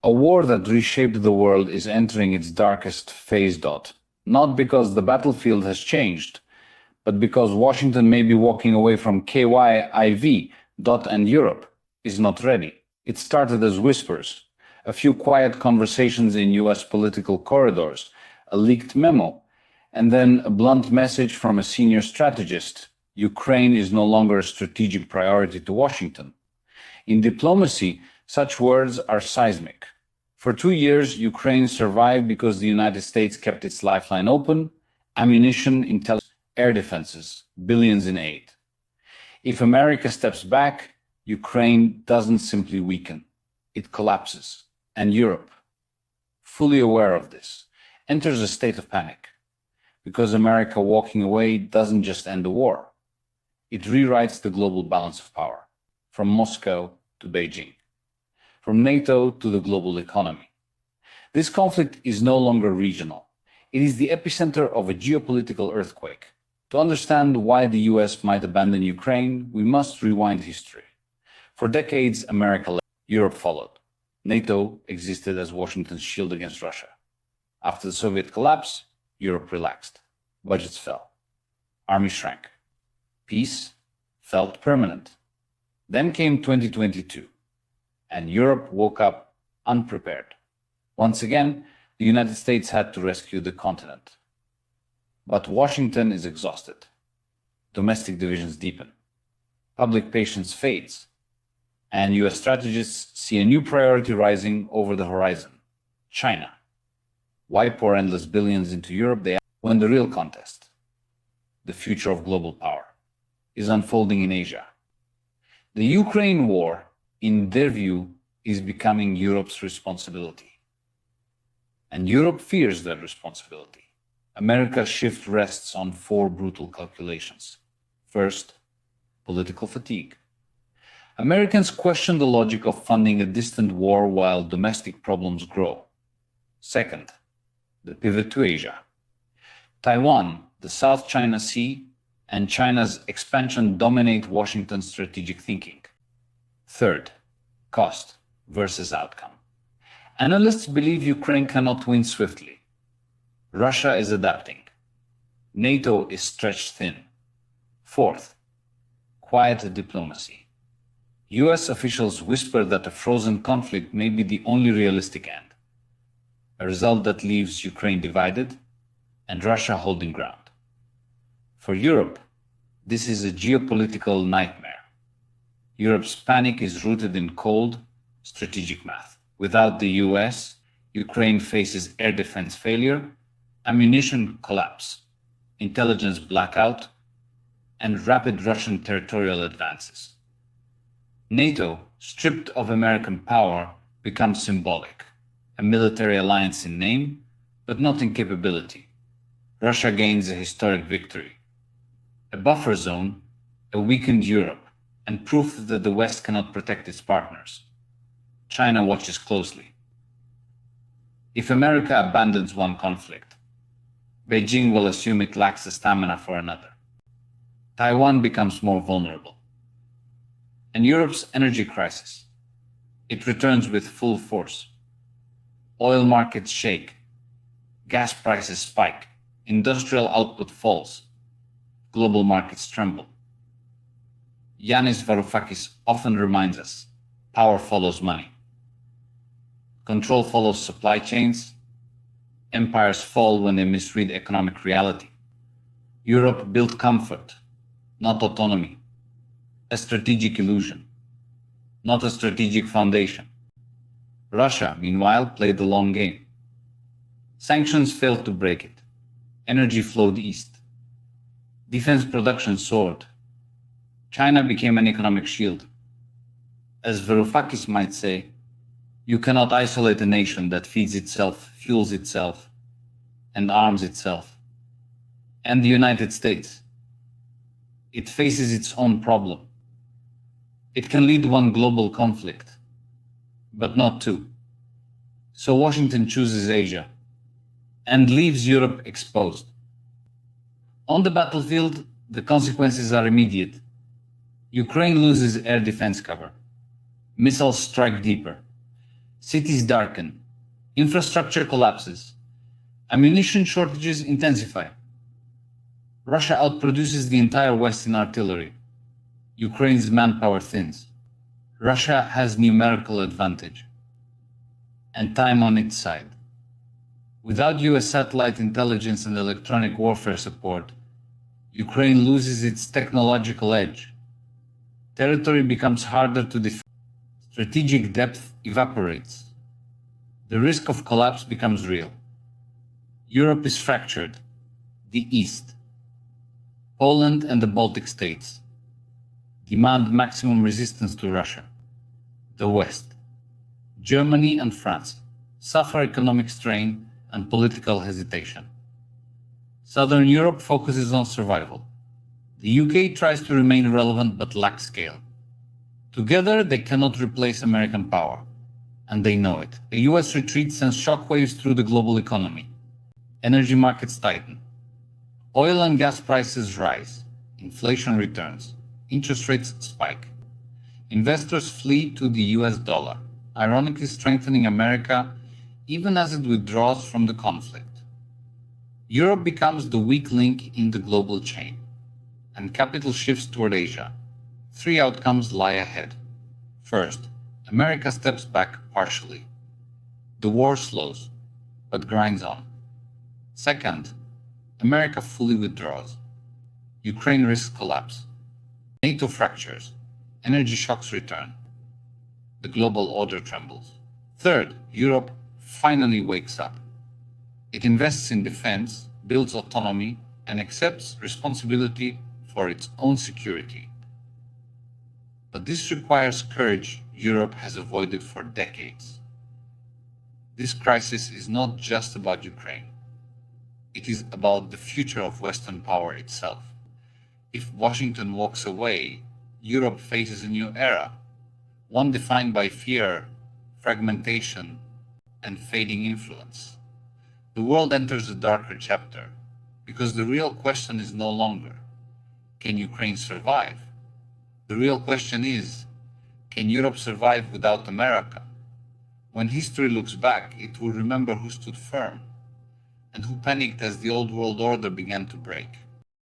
A war that reshaped the world is entering its darkest phase. Not because the battlefield has changed, but because Washington may be walking away from KYIV. And Europe is not ready. It started as whispers, a few quiet conversations in US political corridors, a leaked memo, and then a blunt message from a senior strategist. Ukraine is no longer a strategic priority to Washington. In diplomacy, such words are seismic. For 2 years, Ukraine survived because the United States kept its lifeline open, ammunition, intelligence, air defenses, billions in aid. If America steps back, Ukraine doesn't simply weaken, it collapses. And Europe, fully aware of this, enters a state of panic. Because America walking away doesn't just end the war. It rewrites the global balance of power, from Moscow to Beijing, from NATO to the global economy. This conflict is no longer regional. It is the epicenter of a geopolitical earthquake. To understand why the US might abandon Ukraine, we must rewind history. For decades, America led, Europe followed. NATO existed as Washington's shield against Russia. After the Soviet collapse, Europe relaxed. Budgets fell. Army shrank. Peace felt permanent. Then came 2022, and Europe woke up unprepared. Once again, the United States had to rescue the continent. But Washington is exhausted. Domestic divisions deepen. Public patience fades. And US strategists see a new priority rising over the horizon: China. Why pour endless billions into Europe when the real contest, the future of global power, is unfolding in Asia? The Ukraine war, in their view, is becoming Europe's responsibility. And Europe fears that responsibility. America's shift rests on 4 brutal calculations. First, political fatigue. Americans question the logic of funding a distant war while domestic problems grow. Second, the pivot to Asia. Taiwan, the South China Sea, and China's expansion dominate Washington's strategic thinking. Third, cost versus outcome. Analysts believe Ukraine cannot win swiftly. Russia is adapting. NATO is stretched thin. Fourth, quiet diplomacy. US officials whisper that a frozen conflict may be the only realistic end, a result that leaves Ukraine divided and Russia holding ground. For Europe, this is a geopolitical nightmare. Europe's panic is rooted in cold, strategic math. Without the US, Ukraine faces air defense failure, ammunition collapse, intelligence blackout, and rapid Russian territorial advances. NATO, stripped of American power, becomes symbolic, a military alliance in name, but not in capability. Russia gains a historic victory, a buffer zone, a weakened Europe, and proof that the West cannot protect its partners. China watches closely. If America abandons one conflict, Beijing will assume it lacks the stamina for another. Taiwan becomes more vulnerable. And Europe's energy crisis, it returns with full force. Oil markets shake, gas prices spike, industrial output falls, global markets tremble. Yanis Varoufakis often reminds us, power follows money. Control follows supply chains. Empires fall when they misread economic reality. Europe built comfort, not autonomy. A strategic illusion, not a strategic foundation. Russia, meanwhile, played the long game. Sanctions failed to break it. Energy flowed east. Defense production soared. China became an economic shield. As Varoufakis might say, you cannot isolate a nation that feeds itself, fuels itself, and arms itself. And the United States. It faces its own problem. It can lead one global conflict, but not two. So Washington chooses Asia and leaves Europe exposed. On the battlefield, the consequences are immediate. Ukraine loses air defense cover. Missiles strike deeper. Cities darken. Infrastructure collapses. Ammunition shortages intensify. Russia outproduces the entire West in artillery. Ukraine's manpower thins. Russia has numerical advantage and time on its side. Without US satellite intelligence and electronic warfare support, Ukraine loses its technological edge. Territory becomes harder to defend. Strategic depth evaporates. The risk of collapse becomes real. Europe is fractured. The East, Poland and the Baltic states, demand maximum resistance to Russia. The West, Germany and France, suffer economic strain and political hesitation. Southern Europe focuses on survival. The UK tries to remain relevant but lacks scale. Together, they cannot replace American power, and they know it. The US retreat sends shockwaves through the global economy. Energy markets tighten. Oil and gas prices rise. Inflation returns. Interest rates spike. Investors flee to the US dollar, ironically strengthening America even as it withdraws from the conflict. Europe becomes the weak link in the global chain, and capital shifts toward Asia. Three outcomes lie ahead. First, America steps back partially. The war slows, but grinds on. Second, America fully withdraws. Ukraine risks collapse. NATO fractures. Energy shocks return. The global order trembles. Third, Europe finally wakes up. It invests in defense, builds autonomy, and accepts responsibility for its own security. But this requires courage Europe has avoided for decades. This crisis is not just about Ukraine. It is about the future of Western power itself. If Washington walks away, Europe faces a new era, one defined by fear, fragmentation, and fading influence. The world enters a darker chapter, because the real question is no longer, can Ukraine survive? The real question is, can Europe survive without America? When history looks back, it will remember who stood firm and who panicked as the old world order began to break.